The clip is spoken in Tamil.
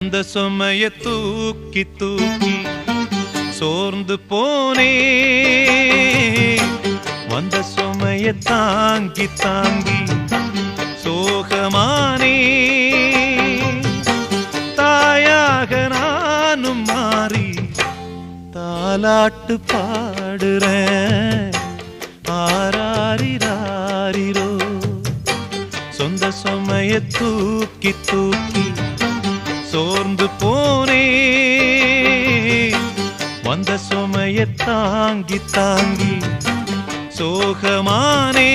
அந்த சுமைய தூக்கி தூக்கி சோர்ந்து போனே, வந்த சுமைய தாங்கி தாங்கி சோகமானே. தாயாக நானும் மாறி தாலாட்டு பாடுறேன். ஆராரிராரிரோ சொந்த சுமைய தூக்கி தூக்கி சோர்ந்து போனே, வந்த சுமைய தாங்கி தாங்கி சோகமானே.